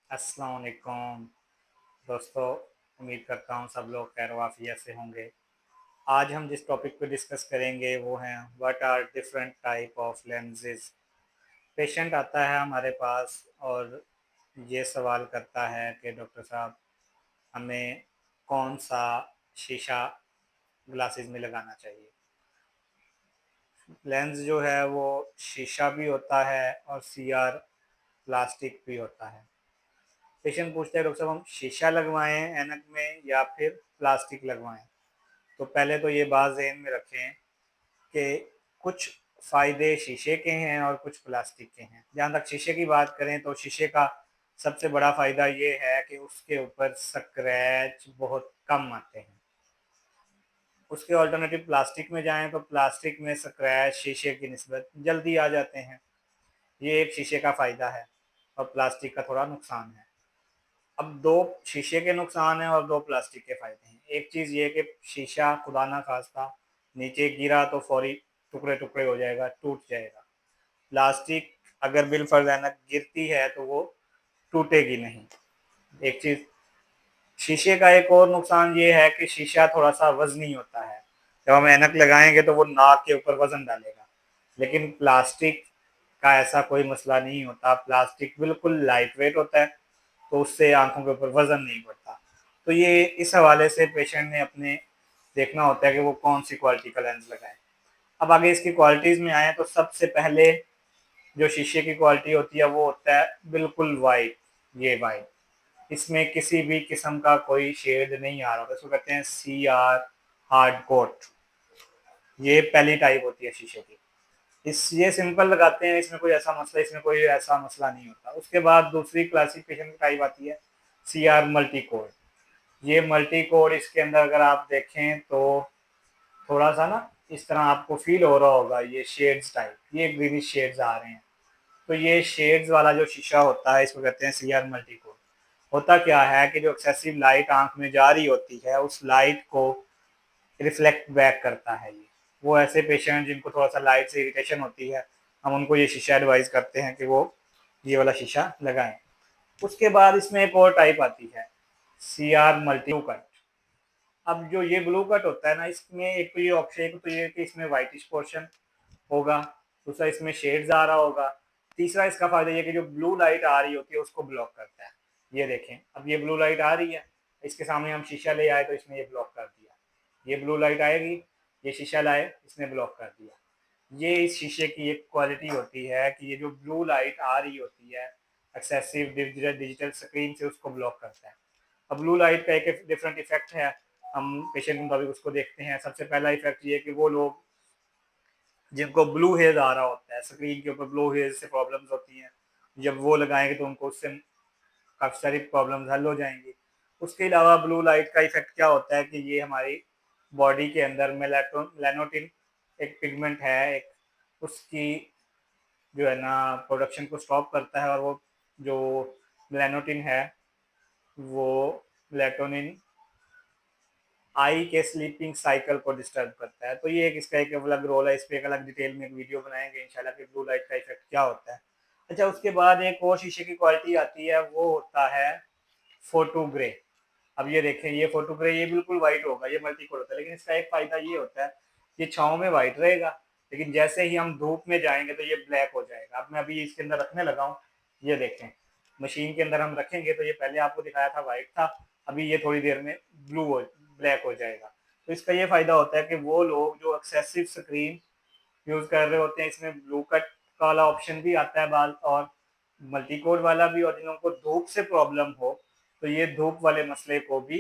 अस्सलाम वालेकुम दोस्तों। उम्मीद करता हूँ सब लोग खैर वाफियत से होंगे। आज हम जिस टॉपिक पे डिस्कस करेंगे वो हैं what are different type of lenses. Patient आता है हमारे पास और ये सवाल करता है कि डॉक्टर साहब हमें कौन सा शीशा ग्लासेस में लगाना चाहिए। लेंस जो है वो शीशा भी होता है और सीआर प्लास्टिक भी होता है। पेशेंट पूछता है डॉक्टर साहब हम शीशा लगवाएं ऐनक में या फिर प्लास्टिक लगवाएं। तो पहले तो ये बात ज़हन में रखें कि कुछ फ़ायदे शीशे के हैं और कुछ प्लास्टिक के हैं। जहाँ तक शीशे की बात करें तो शीशे का सबसे बड़ा फ़ायदा ये है कि उसके ऊपर स्क्रैच बहुत कम आते हैं। उसके ऑल्टरनेटिव प्लास्टिक में जाएं तो प्लास्टिक में स्क्रैच शीशे की निस्बत जल्दी आ जाते हैं। ये एक शीशे का फ़ायदा है और प्लास्टिक का थोड़ा नुकसान है। अब दो शीशे के नुकसान हैं और दो प्लास्टिक के फायदे हैं। एक चीज़ ये कि शीशा खुदा ना खास्ता नीचे गिरा तो फौरी टुकड़े टुकड़े हो जाएगा, टूट जाएगा। प्लास्टिक अगर बिल फर्ज ऐनक गिरती है तो वो टूटेगी नहीं। एक चीज़ शीशे का एक और नुकसान ये है कि शीशा थोड़ा सा वजनी होता है। जब हम ऐनक लगाएंगे तो वो नाक के ऊपर वजन डालेगा, लेकिन प्लास्टिक का ऐसा कोई मसला नहीं होता। प्लास्टिक बिल्कुल लाइट वेट होता है तो उससे आंखों के ऊपर वजन नहीं पड़ता। तो ये इस हवाले से पेशेंट ने अपने देखना होता है कि वो कौन सी क्वालिटी का लेंस लगाए। अब आगे इसकी क्वालिटीज़ में आए तो सबसे पहले जो शीशे की क्वालिटी होती है वो होता है बिल्कुल वाइट। ये वाइट, इसमें किसी भी किस्म का कोई शेड नहीं आ रहा होता। इसको कहते हैं CR हार्ड कोट। ये पहली टाइप होती है शीशे की। इस ये सिंपल लगाते हैं, इसमें कोई ऐसा मसला इसमें कोई ऐसा मसला नहीं होता। उसके बाद दूसरी क्लासिफिकेशन की टाइप आती है CR मल्टी कोड। ये मल्टी कोड इसके अंदर अगर आप देखें तो थोड़ा सा ना इस तरह आपको फील हो रहा होगा, ये शेड्स टाइप, ये ग्रीनिश शेड्स आ रहे हैं। तो ये शेड्स वाला जो शीशा होता है इसको कहते हैं CR मल्टी कोड। होता क्या है कि जो एक्सेसिव लाइट आंख में जा रही होती है उस लाइट को रिफ्लेक्ट बैक करता है। ये वो ऐसे पेशेंट जिनको थोड़ा सा लाइट से इरिटेशन होती है, हम उनको ये शीशा एडवाइस करते हैं कि वो ये वाला शीशा लगाएं। उसके बाद इसमें एक और टाइप आती है CR मल्टी कट। अब जो ये ब्लू कट होता है ना, इसमें एक तो ये ऑप्शन, एक तो ये कि इसमें वाइटिश पोर्शन होगा, दूसरा इसमें शेड्स आ रहा होगा, तीसरा इसका फायदा ये कि जो ब्लू लाइट आ रही होती है उसको ब्लॉक करता है। ये देखें, अब ये ब्लू लाइट आ रही है, इसके सामने हम शीशा ले आए तो इसने ये ब्लॉक कर दिया। ये ब्लू लाइट आएगी, ये शीशा लाए, इसने ब्लॉक कर दिया। ये इस शीशे की एक क्वालिटी होती है कि ये जो ब्लू लाइट आ रही होती है एक्सेसिव डिजिटल स्क्रीन से, उसको ब्लॉक करता है। अब ब्लू लाइट का एक डिफरेंट इफेक्ट है, हम पेशेंट के मुताबिक उसको देखते हैं। सबसे पहला इफेक्ट ये कि वो लोग जिनको ब्लू हेज आ रहा होता है, स्क्रीन के ऊपर ब्लू हेज से प्रॉब्लम्स होती हैं, जब वो लगाएंगे तो उनको उससे काफ़ी सारी प्रॉब्लम्स हल हो जाएंगी। उसके अलावा ब्लू लाइट का इफेक्ट क्या होता है कि ये हमारी बॉडी के अंदर मेलाटोनिन एक पिगमेंट है, एक उसकी जो है ना प्रोडक्शन को स्टॉप करता है। और वो जो मेलाटोनिन है वो मेलाटोनिन आई के स्लीपिंग साइकिल को डिस्टर्ब करता है। तो ये एक इसका एक अलग रोल है। इस पर एक अलग डिटेल में एक वीडियो बनाएंगे इंशाल्लाह कि ब्लू लाइट का इफेक्ट क्या होता है। अच्छा, उसके बाद एक और शीशे की क्वालिटी आती है, वो होता है फोटो ग्रे। अब ये देखें, ये फोटो ग्रे, ये बिल्कुल वाइट होगा, ये मल्टी कोड होता है, लेकिन इसका एक फायदा ये होता है ये छाँव में वाइट रहेगा, लेकिन जैसे ही हम धूप में जाएंगे तो ये ब्लैक हो जाएगा। अब मैं अभी इसके अंदर रखने लगा हूँ, ये देखें, मशीन के अंदर हम रखेंगे तो ये पहले आपको दिखाया था वाइट था, अभी ये थोड़ी देर में ब्लैक हो जाएगा। तो इसका ये फायदा होता है कि वो लोग जो एक्सेसिव स्क्रीन यूज कर रहे होते हैं, इसमें ब्लू कट वाला ऑप्शन भी आता है बाल और मल्टी कोड वाला भी, और जिन लोगों को धूप से प्रॉब्लम हो तो ये धूप वाले मसले को भी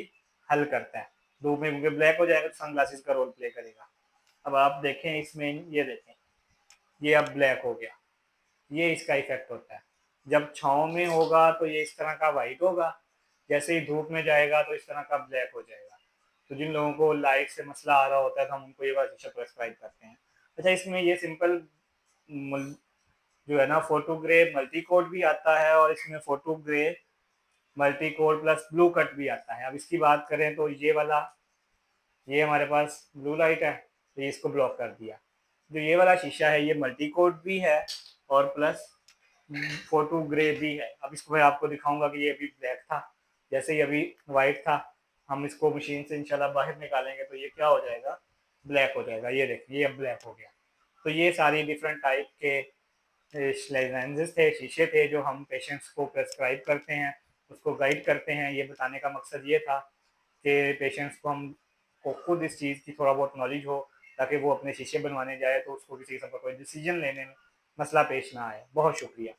हल करता है। धूप में क्योंकि ब्लैक हो जाएगा तो सनग्लासेस का रोल प्ले करेगा। अब आप देखें इसमें, ये देखें, ये अब ब्लैक हो गया, ये इसका इफेक्ट होता है। जब छाँव में होगा तो ये इस तरह का वाइट होगा, जैसे ही धूप में जाएगा तो इस तरह का ब्लैक हो जाएगा। तो जिन लोगों को लाइट से मसला आ रहा होता है तो हम उनको ये वाला शीशा प्रेस्क्राइब करते हैं। अच्छा, इसमें ये सिंपल जो है ना फोटो ग्रे मल्टी कोड भी आता है और इसमें photo grey multi code plus blue cut भी आता है। अब इसकी बात करें तो ये वाला, ये हमारे पास ब्लू लाइट है तो ये इसको ब्लॉक कर दिया। जो ये वाला शीशा है ये मल्टी कोड भी है और प्लस फोटो ग्रे भी है। अब इसको मैं आपको दिखाऊंगा कि ये अभी ब्लैक था, जैसे ही अभी वाइट था, हम इसको मशीन से इंशाल्लाह बाहर निकालेंगे तो ये क्या हो जाएगा, ब्लैक हो जाएगा। ये देखिए, ये अब ब्लैक हो गया। तो ये सारी डिफरेंट टाइप के लेंसेज थे, शीशे थे, जो हम पेशेंट्स को प्रेस्क्राइब करते हैं, उसको गाइड करते हैं। ये बताने का मकसद ये था कि पेशेंट्स को हम को खुद इस चीज़ की थोड़ा बहुत नॉलेज हो, ताकि वो अपने शीशे बनवाने जाए तो उसको किसी किस्म का कोई डिसीजन लेने में मसला पेश ना आए। बहुत शुक्रिया।